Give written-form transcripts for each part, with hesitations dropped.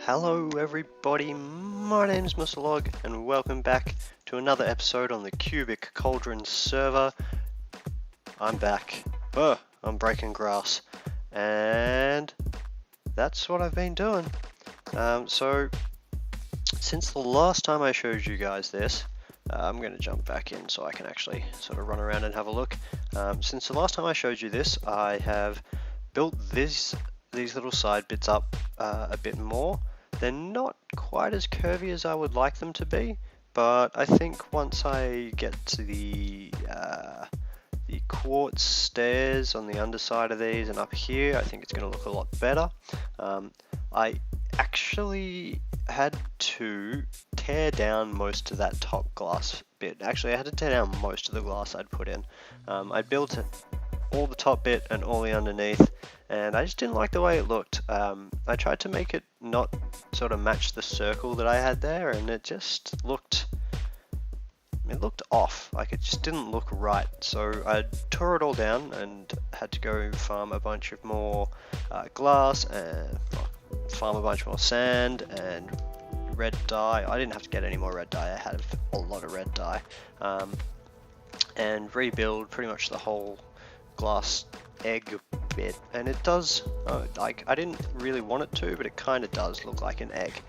Hello everybody, my name's Musthelog and welcome back to another episode on the Cubic Cauldron server. I'm back. I'm breaking grass and that's what I've been doing. So since the last time I showed you guys this, I'm going to jump back in so I can actually sort of run around and have a look. Since the last time I showed you this, I have built these little side bits up a bit more. They're not quite as curvy as I would like them to be, but I think once I get to the quartz stairs on the underside of these and up here, I think it's going to look a lot better. I actually had to tear down most of that top glass bit. Actually, I had to tear down most of the glass I'd put in. I built all the top bit and all the underneath, and I just didn't like the way it looked. I tried to make it not sort of match the circle that I had there, and it just looked off. Like, it just didn't look right. So I tore it all down and had to go farm a bunch of more glass and farm a bunch more sand and red dye. I didn't have to get any more red dye. I had a lot of red dye, and rebuild pretty much the whole glass egg bit, and it does like, I didn't really want it to, but it kind of does look like an egg,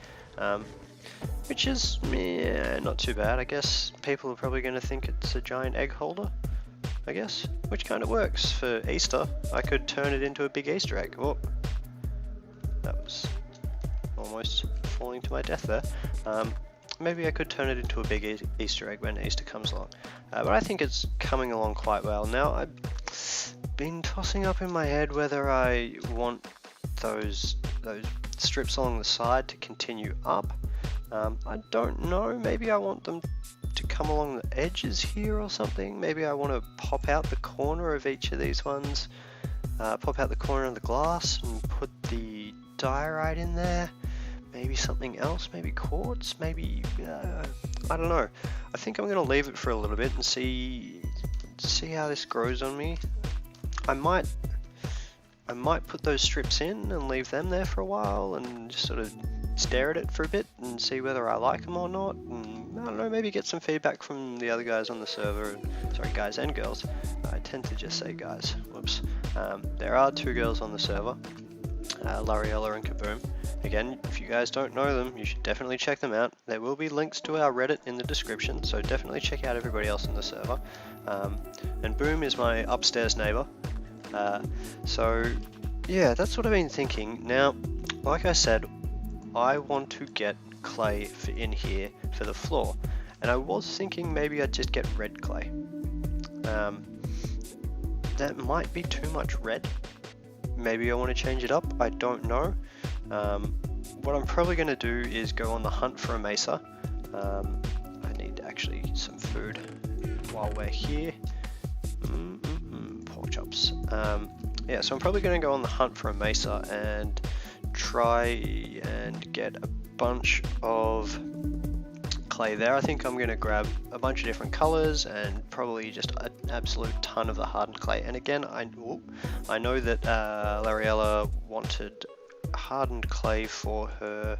which is not too bad. I guess people are probably going to think it's a giant egg holder, I guess, which kind of works for Easter. I could turn it into a big Easter egg. Oh, that was almost falling to my death there. Maybe I could turn it into a big Easter egg when Easter comes along, but I think it's coming along quite well. Now, I've been tossing up in my head whether I want those strips along the side to continue up. I don't know, maybe I want them to come along the edges here or something. Maybe I want to pop out the corner of each of these ones, pop out the corner of the glass and put the diorite in there. Maybe something else, maybe quartz, maybe, I don't know. I think I'm going to leave it for a little bit and see how this grows on me. I might put those strips in and leave them there for a while and just sort of stare at it for a bit and see whether I like them or not. And I don't know, maybe get some feedback from the other guys on the server. Sorry, guys and girls. I tend to just say guys. Whoops. There are two girls on the server, L'Ariella and Kaboom. Again, if you guys don't know them, you should definitely check them out. There will be links to our Reddit in the description, so definitely check out everybody else in the server. And Boom is my upstairs neighbor. So yeah, that's what I've been thinking. Now, like I said, I want to get clay in here for the floor, and I was thinking maybe I'd just get red clay. That might be too much red. Maybe I want to change it up, I don't know. What I'm probably going to do is go on the hunt for a mesa. I need actually some food while we're here. Pork chops. Yeah, so I'm probably going to go on the hunt for a mesa and try and get a bunch of clay there. I think I'm going to grab a bunch of different colors and probably just an absolute ton of the hardened clay. And again, I know that L'Ariella wanted hardened clay for her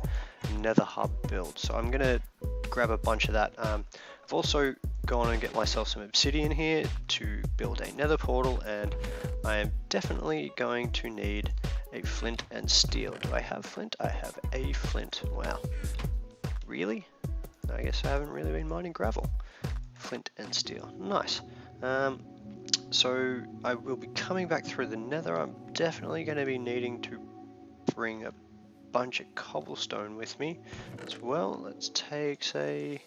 nether hub build, so I'm going to grab a bunch of that. I've also gone and get myself some obsidian here to build a nether portal, and I am definitely going to need a flint and steel. Do I have flint? I have a flint. Wow. Really? I guess I haven't really been mining gravel. Flint and steel. Nice. So I will be coming back through the nether. I'm definitely going to be needing to bring a bunch of cobblestone with me as well. Let's take, say,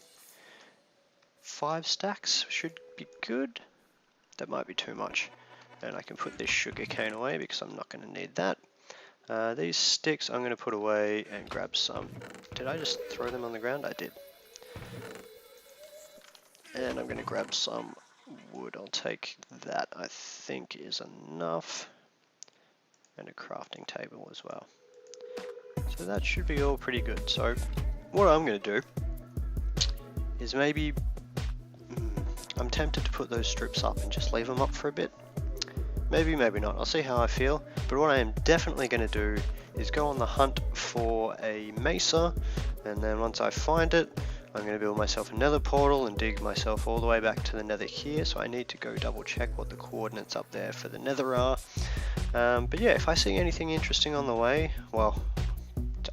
5 stacks should be good. That might be too much, and I can put this sugar cane away because I'm not going to need that. These sticks I'm going to put away and grab some. Did I just throw them on the ground? I did. And I'm going to grab some wood. I'll take that, I think is enough, and a crafting table as well. So that should be all pretty good. So what I'm going to do is maybe I'm tempted to put those strips up and just leave them up for a bit. maybe, maybe not. I'll see how I feel. But what I am definitely going to do is go on the hunt for a mesa, and then once I find it, I'm going to build myself a nether portal and dig myself all the way back to the nether here. So I need to go double check what the coordinates up there for the nether are. But yeah, if I see anything interesting on the way, well,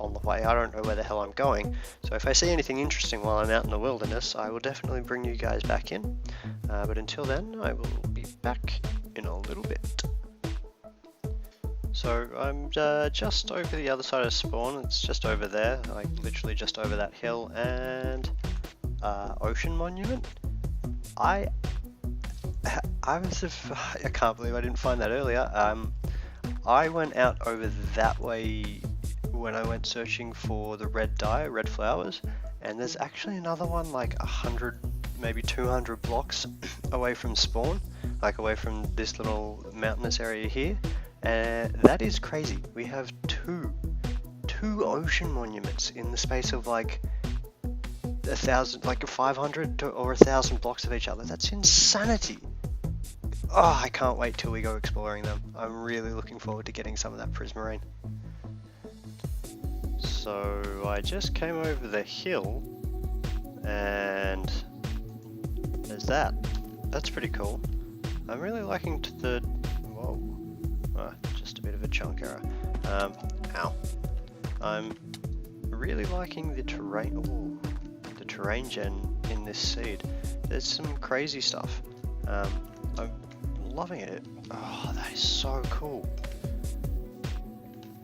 on the way, I don't know where the hell I'm going. So if I see anything interesting while I'm out in the wilderness, I will definitely bring you guys back in. But until then, I will be back in a little bit. So I'm just over the other side of spawn. It's just over there, like literally just over that hill, and ocean monument. I can't believe I didn't find that earlier. I went out over that way when I went searching for the red dye, red flowers, and there's actually another one like 100, maybe 200 blocks away from spawn, like away from this little mountainous area here. And that is crazy. We have two ocean monuments in the space of like 1,000, like 500 or 1,000 blocks of each other. That's insanity. Oh, I can't wait till we go exploring them. I'm really looking forward to getting some of that prismarine. So I just came over the hill, and there's that. That's pretty cool. I'm really liking the whoa. Just a bit of a chunk error. Ow. I'm really liking the terrain. Ooh, the terrain gen in this seed. There's some crazy stuff. I'm loving it. Oh, that is so cool.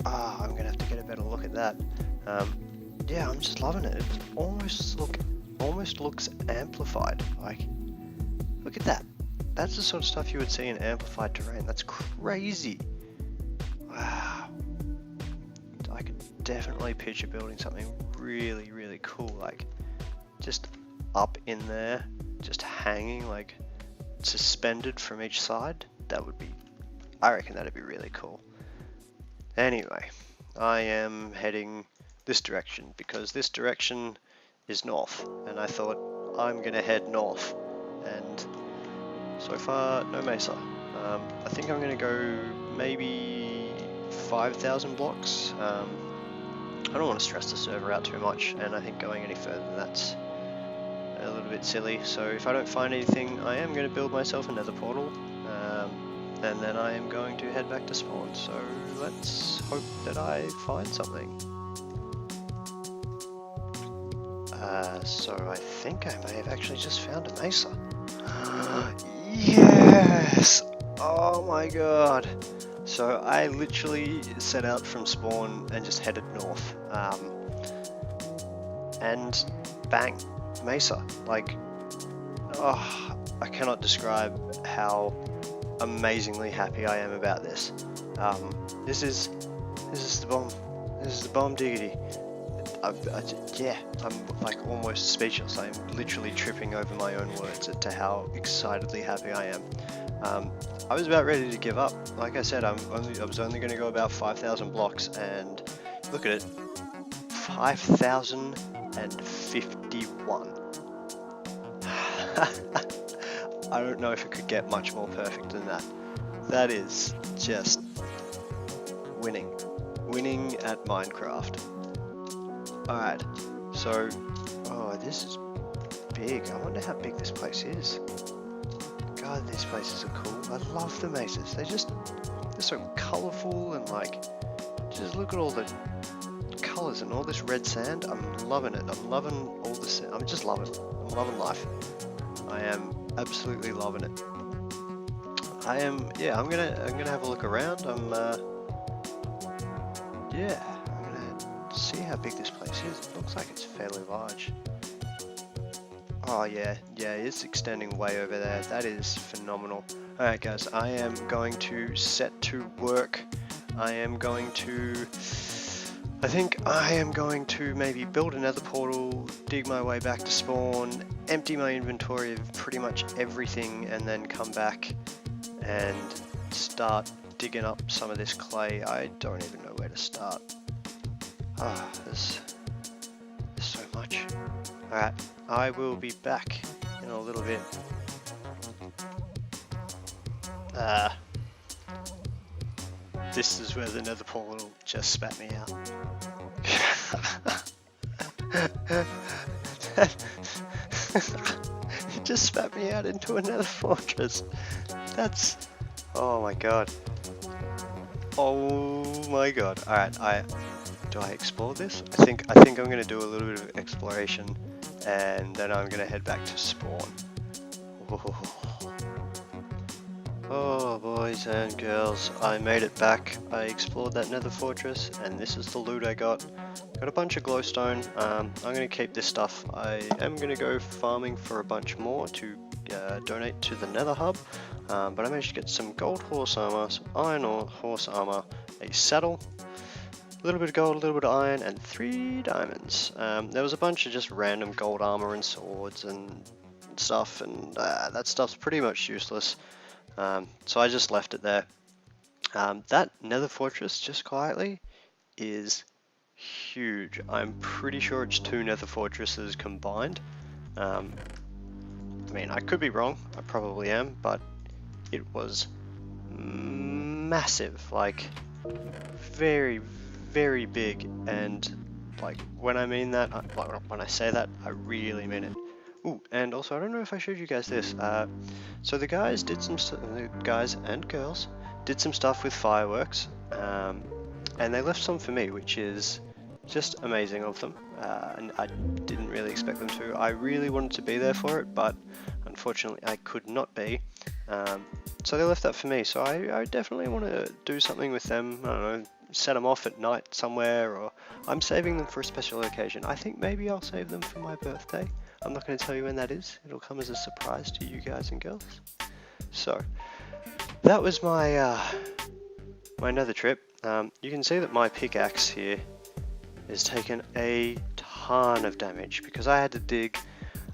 Ah, I'm gonna have to get a better look at that. Yeah, I'm just loving it. It almost looks amplified. Like, look at that. That's the sort of stuff you would see in amplified terrain. That's crazy. Wow. I could definitely picture building something really, really cool, like just up in there, just hanging, like suspended from each side. That would be, I reckon that'd be really cool. Anyway, I am heading this direction because this direction is north, and I thought I'm gonna head north, and so far no mesa. I think I'm gonna go maybe 5,000 blocks. I don't want to stress the server out too much, and I think going any further than that's a little bit silly. So if I don't find anything, I am going to build myself another portal, and then I am going to head back to spawn. So let's hope that I find something. So I think I may have actually just found a mesa. Yes! Oh my god! So I literally set out from spawn and just headed north, and bang, mesa. Like, oh, I cannot describe how amazingly happy I am about this. This is the bomb. This is the bomb diggity. Yeah, I'm like almost speechless. I'm literally tripping over my own words as to how excitedly happy I am. I was about ready to give up. Like I said, I was only going to go about 5,000 blocks, and look at it, 5,051. I don't know if it could get much more perfect than that. That is just winning at Minecraft. Alright, so, oh, this is big. I wonder how big this place is. God, these places are cool. I love the mesas. They're so colourful, and like, just look at all the colours and all this red sand. I'm loving it. I'm loving all the sand. I'm just loving it. I'm loving life. I am absolutely loving it. I'm gonna have a look around. I'm gonna see how big this place is. It looks like it's fairly large. Oh yeah, it's extending way over there. That is phenomenal. Alright guys, I am going to set to work. I think I am going to maybe build another portal, dig my way back to spawn, empty my inventory of pretty much everything, and then come back and start digging up some of this clay. I don't even know where to start. There's so much. Alright, I will be back in a little bit. This is where the nether portal just spat me out. It just spat me out into another fortress. That's... oh my god. Oh my god. Alright, do I explore this? I think I'm gonna do a little bit of exploration and then I'm gonna head back to spawn. Oh boys and girls, I made it back. I explored that nether fortress and this is the loot I got. Got a bunch of glowstone. I'm going to keep this stuff. I am going to go farming for a bunch more to donate to the nether hub. But I managed to get some gold horse armor, some iron horse armor, a saddle, a little bit of gold, a little bit of iron, and 3 diamonds. There was a bunch of just random gold armor and swords and stuff, and that stuff's pretty much useless. So I just left it there. That nether fortress, just quietly, is huge. I'm pretty sure it's 2 nether fortresses combined. I mean, I could be wrong, I probably am, but it was massive, like very, very big, and like when I mean that, when I say that, I really mean it. Ooh, and also I don't know if I showed you guys this. So the guys did the guys and girls did some stuff with fireworks, and they left some for me, which is just amazing of them. And I didn't really expect them to. I really wanted to be there for it, but unfortunately I could not be. So they left that for me. So I definitely want to do something with them. I don't know, set them off at night somewhere, or I'm saving them for a special occasion. I think maybe I'll save them for my birthday. I'm not going to tell you when that is. It'll come as a surprise to you guys and girls. So that was my my nether trip. You can see that my pickaxe here has taken a ton of damage because I had to dig.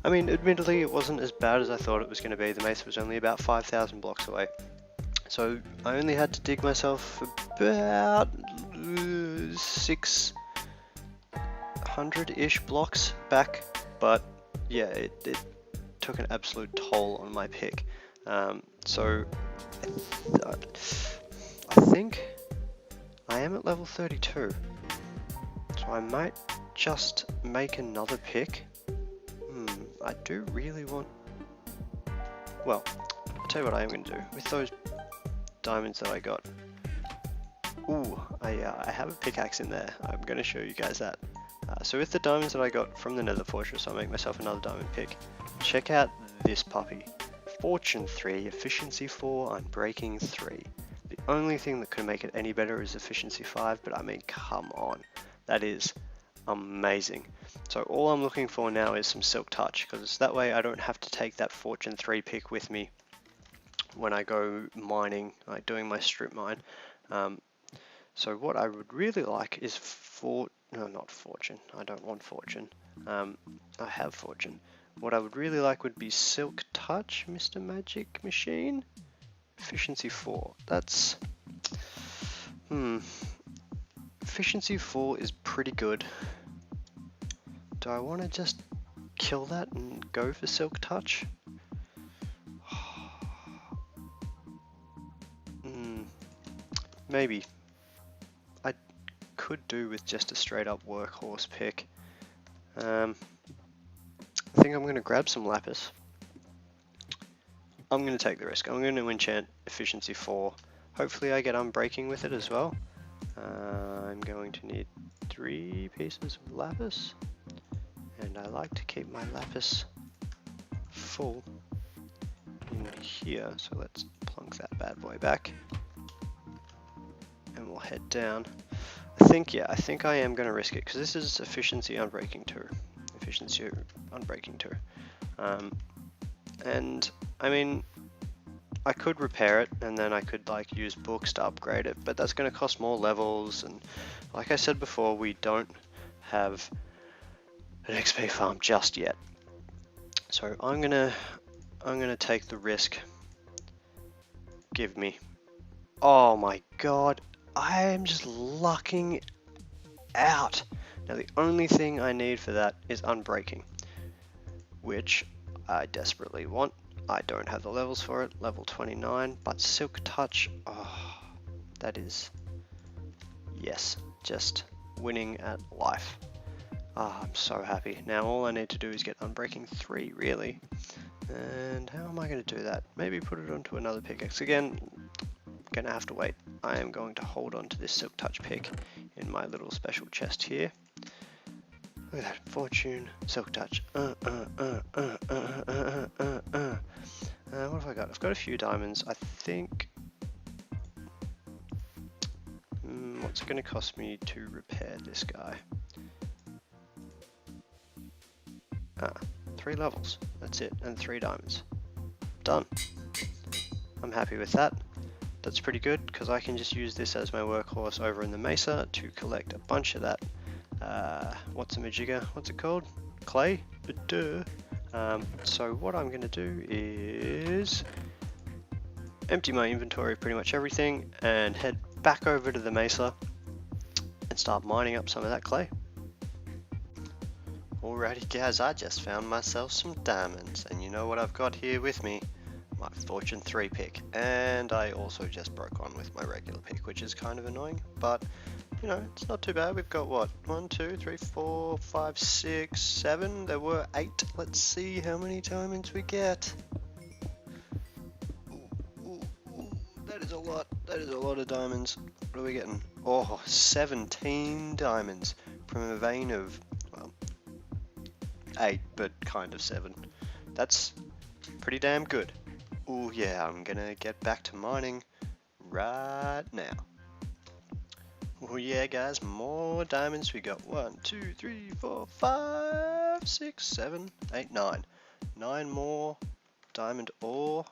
I mean, admittedly, it wasn't as bad as I thought it was going to be. The mesa was only about 5,000 blocks away. So I only had to dig myself about 600-ish blocks back, but yeah, it took an absolute toll on my pick. So I think I am at level 32, so I might just make another pick. I do really want... well, I'll tell you what I am going to do with those diamonds that I got. Ooh, I have a pickaxe in there. I'm going to show you guys that. So with the diamonds that I got from the nether fortress, I'll make myself another diamond pick. Check out this puppy. Fortune 3, efficiency 4, unbreaking 3. The only thing that could make it any better is efficiency 5, but I mean, come on. That is amazing. So all I'm looking for now is some silk touch, because that way I don't have to take that Fortune 3 pick with me when I go mining, like doing my strip mine. So what I would really like is no, not fortune. I don't want fortune. I have fortune. What I would really like would be silk touch, Mr. Magic Machine. Efficiency 4. That's... Efficiency 4 is pretty good. Do I want to just kill that and go for silk touch? Maybe. I could do with just a straight up workhorse pick. I think I'm going to grab some lapis. I'm going to take the risk. I'm going to enchant efficiency 4. Hopefully I get unbreaking with it as well. I'm going to need 3 pieces of lapis. And I like to keep my lapis full in here. So let's plunk that bad boy back. And we'll head down. I think I am going to risk it because this is efficiency unbreaking 2. Efficiency unbreaking 2. And I mean, I could repair it and then I could like use books to upgrade it, but that's going to cost more levels, and like I said before, we don't have an XP farm just yet. So I'm gonna take the risk. Give me. Oh my god, I am just lucking out. Now the only thing I need for that is unbreaking, which I desperately want. I don't have the levels for it, level 29, but silk touch, oh, that is Yes, just winning at life. Ah, I'm so happy. Now all I need to do is get Unbreaking 3, really. And how am I going to do that? Maybe put it onto another pickaxe. Again, going to have to wait. I am going to hold on to this Silk Touch pick in my little special chest here. Look at that, Fortune, Silk Touch. What have I got? I've got a few diamonds. I think... what's it going to cost me to repair this guy? 3 levels. That's it, and 3 diamonds. Done. I'm happy with that. That's pretty good, because I can just use this as my workhorse over in the mesa to collect a bunch of that. What's a majigger? What's it called? Clay? Duh. So what I'm going to do is empty my inventory of pretty much everything and head back over to the mesa and start mining up some of that clay. Alrighty guys, I just found myself some diamonds, and you know what I've got here with me? My Fortune 3 pick, and I also just broke on with my regular pick, which is kind of annoying, but you know, it's not too bad. We've got what? 1, 2, 3, 4, 5, 6, 7. There were 8. Let's see how many diamonds we get. Ooh, that is a lot. That is a lot of diamonds. What are we getting? Oh, 17 diamonds from a vein of, well, 8, but kind of 7. That's pretty damn good. Oh yeah, I'm gonna get back to mining right now. Oh yeah guys, more diamonds. We got 1, 2, 3, 4, 5, 6, 7, 8, 9. 9 more diamond ore.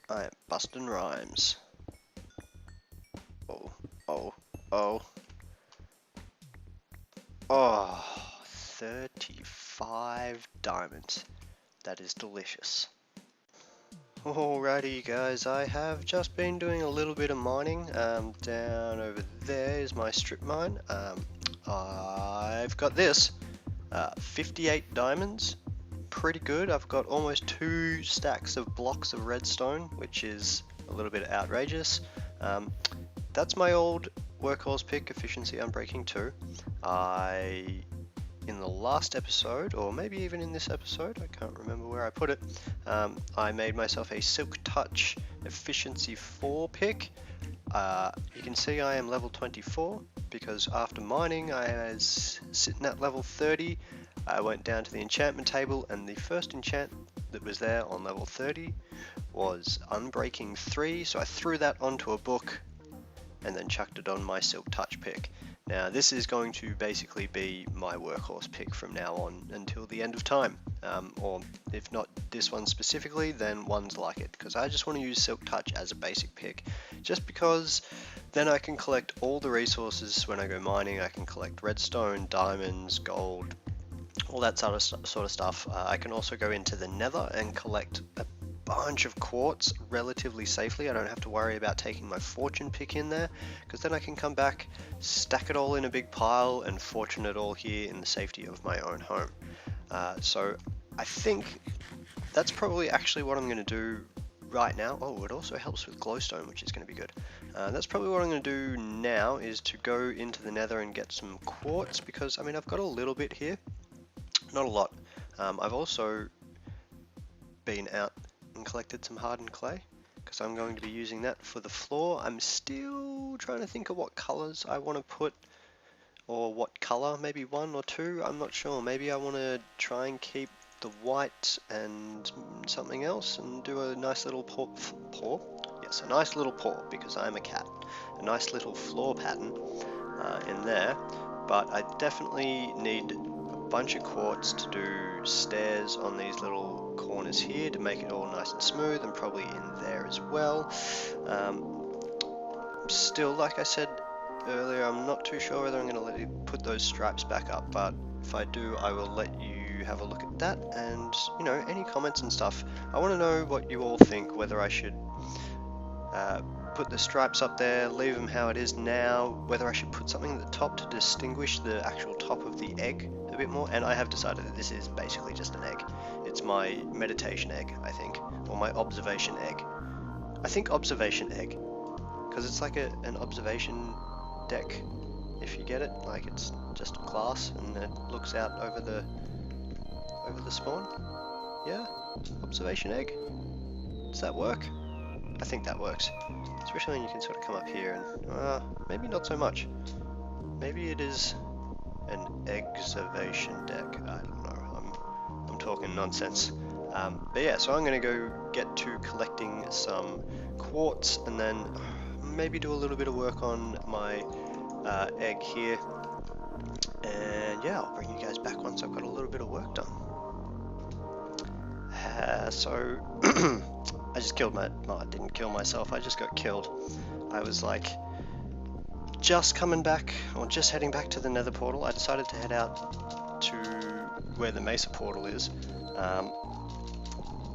I am busting rhymes. Oh. 35 diamonds. That is delicious. Alrighty guys, I have just been doing a little bit of mining. Down over there is my strip mine. I've got this, 58 diamonds, pretty good. I've got almost 2 stacks of blocks of redstone, which is a little bit outrageous. That's my old workhorse pick, Efficiency Unbreaking 2. In the last episode, or maybe even in this episode, I can't remember where I put it, I made myself a Silk Touch Efficiency 4 pick. You can see I am level 24, because after mining I was sitting at level 30. I went down to the enchantment table, and the first enchant that was there on level 30 was Unbreaking 3, so I threw that onto a book and then chucked it on my Silk Touch pick. Now this is going to basically be my workhorse pick from now on until the end of time, or if not this one specifically, then ones like it, because I just want to use Silk Touch as a basic pick, just because then I can collect all the resources when I go mining. I can collect redstone, diamonds, gold, all that sort of stuff. I can also go into the nether and collect a bunch of quartz relatively safely. I don't have to worry about taking my fortune pick in there, because then I can come back, stack it all in a big pile, and fortune it all here in the safety of my own home. So I think that's probably actually what I'm going to do right now. Oh, it also helps with glowstone, which is going to be good. That's probably what I'm going to do now, is to go into the nether and get some quartz, because I mean I've got a little bit here, not a lot. I've also been out and collected some hardened clay, because I'm going to be using that for the floor. I'm still trying to think of what colors I want to put, or what color, maybe 1 or 2, I'm not sure. Maybe I want to try and keep the white and something else and do a nice little paw? Yes, a nice little paw, because I'm a cat. A nice little floor pattern in there, but I definitely need a bunch of quartz to do stairs on these little corners here to make it all nice and smooth, and probably in there as well. Still, like I said earlier, I'm not too sure whether I'm going to let you put those stripes back up, but if I do, I will let you have a look at that, and you know, any comments and stuff. I want to know what you all think, whether I should put the stripes up there, leave them how it is now, whether I should put something at the top to distinguish the actual top of the egg a bit more. And I have decided that this is basically just an egg. It's my meditation egg, I think, or my observation egg. I think observation egg, because it's like an observation deck, if you get it. Like, it's just glass and it looks out over the spawn. Yeah, observation egg. Does that work? I think that works, especially when you can sort of come up here and maybe not so much. Maybe it is an observation deck. I don't know. I'm talking nonsense. But yeah, so I'm gonna go get to collecting some quartz and then maybe do a little bit of work on my egg here. And yeah, I'll bring you guys back once I've got a little bit of work done. So I just killed I didn't kill myself, I just got killed. I was like just coming back, or just heading back to the nether portal. I decided to head out to where the mesa portal is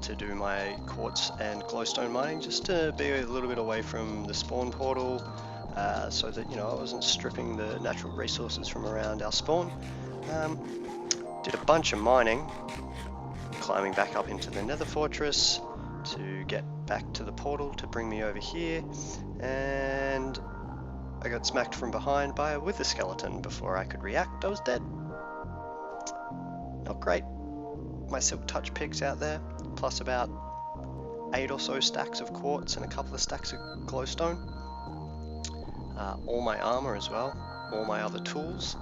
to do my quartz and glowstone mining, just to be a little bit away from the spawn portal, so that, you know, I wasn't stripping the natural resources from around our spawn. Did a bunch of mining, climbing back up into the nether fortress to get back to the portal to bring me over here, and I got smacked from behind by a wither skeleton. Before I could react, I was dead. Not great. My silk touch picks out there, plus about 8 or so stacks of quartz and a couple of stacks of glowstone. All my armor as well, all my other tools.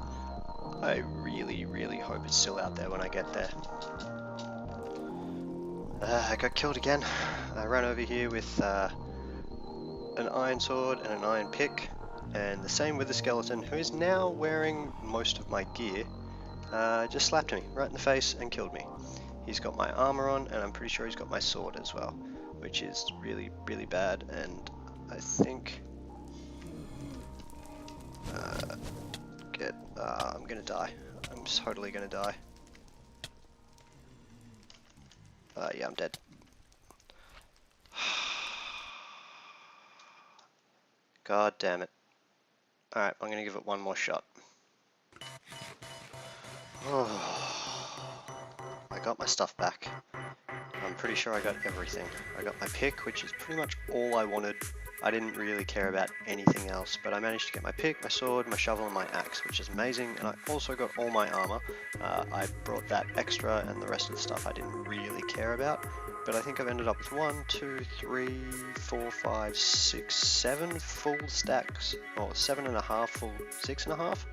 I really, really hope it's still out there when I get there. I got killed again. I ran over here with an iron sword and an iron pick, and the same with the skeleton, who is now wearing most of my gear, just slapped me right in the face and killed me. He's got my armor on, and I'm pretty sure he's got my sword as well, which is really, really bad, and I think I'm gonna die. I'm totally gonna die. Yeah, I'm dead. God damn it. Alright, I'm gonna give it one more shot. I got my stuff back. I'm pretty sure I got everything. I got my pick, which is pretty much all I wanted. I didn't really care about anything else, but I managed to get my pick, my sword, my shovel, and my axe, which is amazing. And I also got all my armor. I brought that extra, and the rest of the stuff I didn't really care about. But I think I've ended up with 1, 2, 3, 4, 5, 6, 7 full stacks, or 7.5 full, 6.5.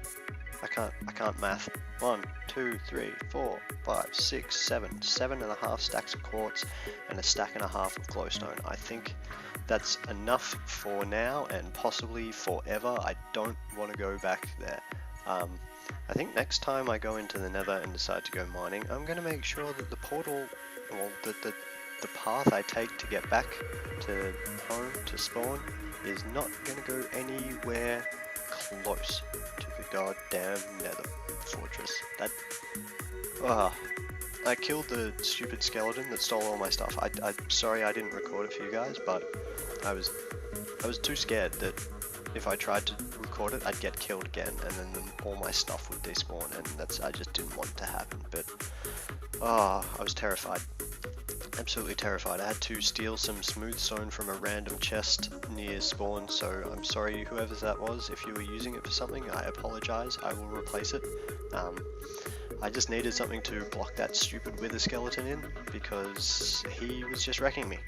I can't math. 1, 2, 3, 4, 5, 6, 7, 7.5 stacks of quartz and a stack and a half of glowstone. I think that's enough for now and possibly forever. I don't want to go back there. I think next time I go into the nether and decide to go mining, I'm going to make sure that the portal, well, the path I take to get back to home, to spawn, is not going to go anywhere close to the goddamn nether fortress. I killed the stupid skeleton that stole all my stuff. I'm sorry I didn't record it for you guys, but I was too scared that if I tried to record it, I'd get killed again, and then all my stuff would despawn, and I just didn't want it to happen. But I was terrified. Absolutely terrified. I had to steal some smooth stone from a random chest near spawn, so I'm sorry whoever that was. If you were using it for something, I apologize. I will replace it. I just needed something to block that stupid wither skeleton in, because he was just wrecking me.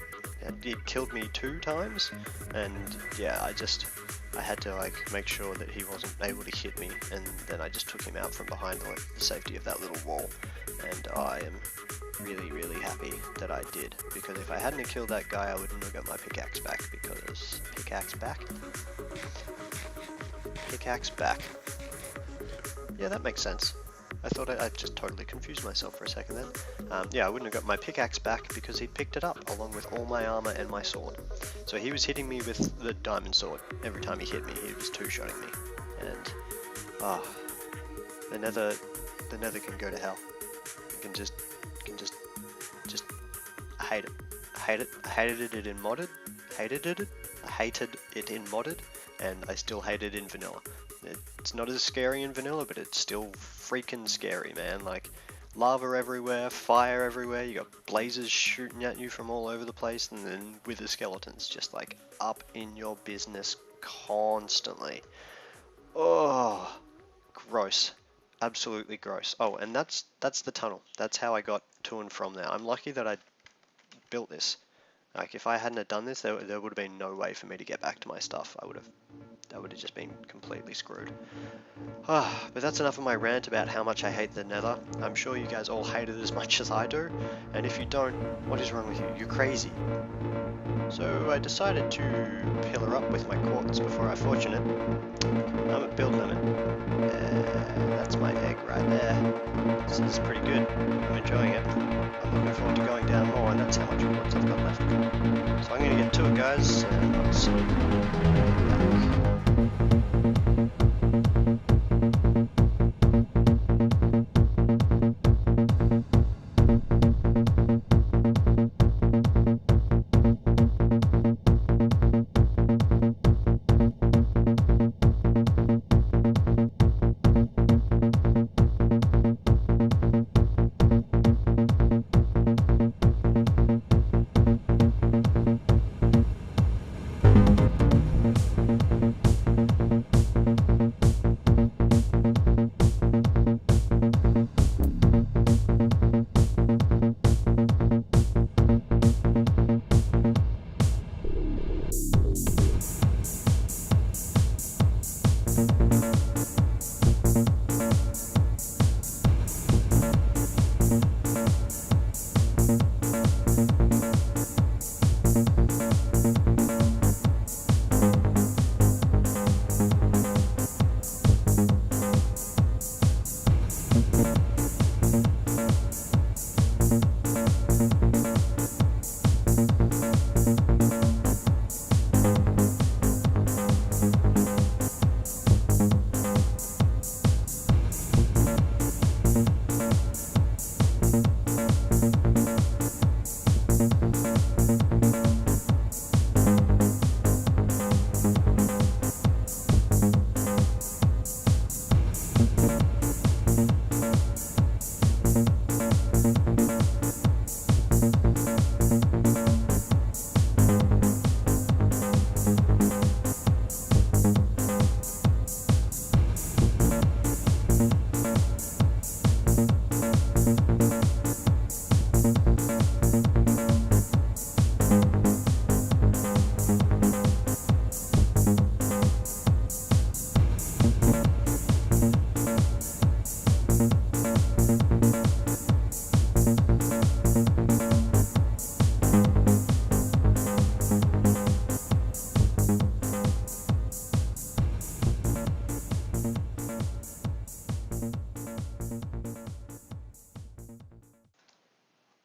He killed me 2 times, and yeah, I had to like make sure that he wasn't able to hit me, and then I just took him out from behind the safety of that little wall, and I am really, really happy that I did, because if I hadn't killed that guy, I wouldn't have got my pickaxe back, because pickaxe back? Pickaxe back. Yeah, that makes sense. I thought I just totally confused myself for a second then. Yeah, I wouldn't have got my pickaxe back because he'd picked it up along with all my armor and my sword. So he was hitting me with the diamond sword. Every time he hit me, he was two-shotting me. And the nether can go to hell. You can just I hate it. I hate it. I hated it in modded. I hated it in modded, and I still hate it in vanilla. It's not as scary in vanilla, but it's still freaking scary, man. Like, lava everywhere, fire everywhere, you got blazes shooting at you from all over the place, and then wither skeletons just like up in your business constantly. Oh, gross. Absolutely gross. Oh, and that's the tunnel. That's how I got to and from there. I'm lucky that I built this. Like, if I hadn't have done this, there would have been no way for me to get back to my stuff. That would have just been completely screwed. But that's enough of my rant about how much I hate the Nether. I'm sure you guys all hate it as much as I do, and if you don't, what is wrong with you? You're crazy. So I decided to pillar up with my quartz before I fortune it. I'm at build limit. That's my egg right there. This is pretty good. I'm enjoying it. I'm looking forward to going down more, and that's how much quartz I've got left. So I'm going to get to it, guys, and I'll see you back.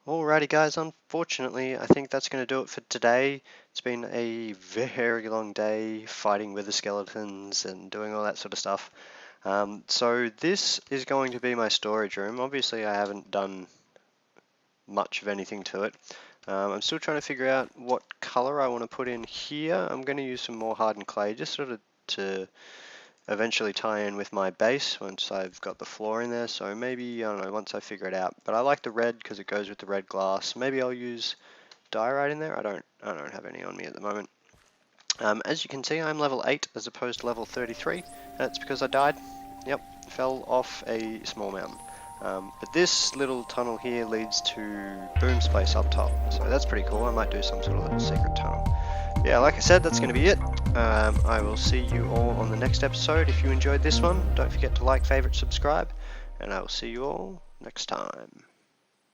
Alrighty guys, unfortunately I think that's going to do it for today. It's been a very long day fighting with the skeletons and doing all that sort of stuff. So this is going to be my storage room. Obviously I haven't done much of anything to it. I'm still trying to figure out what color I want to put in here. I'm going to use some more hardened clay just sort of to eventually tie in with my base once I've got the floor in there. So maybe, I don't know, once I figure it out. But I like the red because it goes with the red glass. Maybe I'll use diorite in there. I don't have any on me at the moment. As you can see, I'm level 8 as opposed to level 33. That's because I died. Yep, fell off a small mountain. But this little tunnel here leads to Boom's place up top. So that's pretty cool. I might do some sort of secret tunnel. Yeah, like I said, that's going to be it. I will see you all on the next episode. If you enjoyed this one, don't forget to like, favorite, subscribe, and I will see you all next time.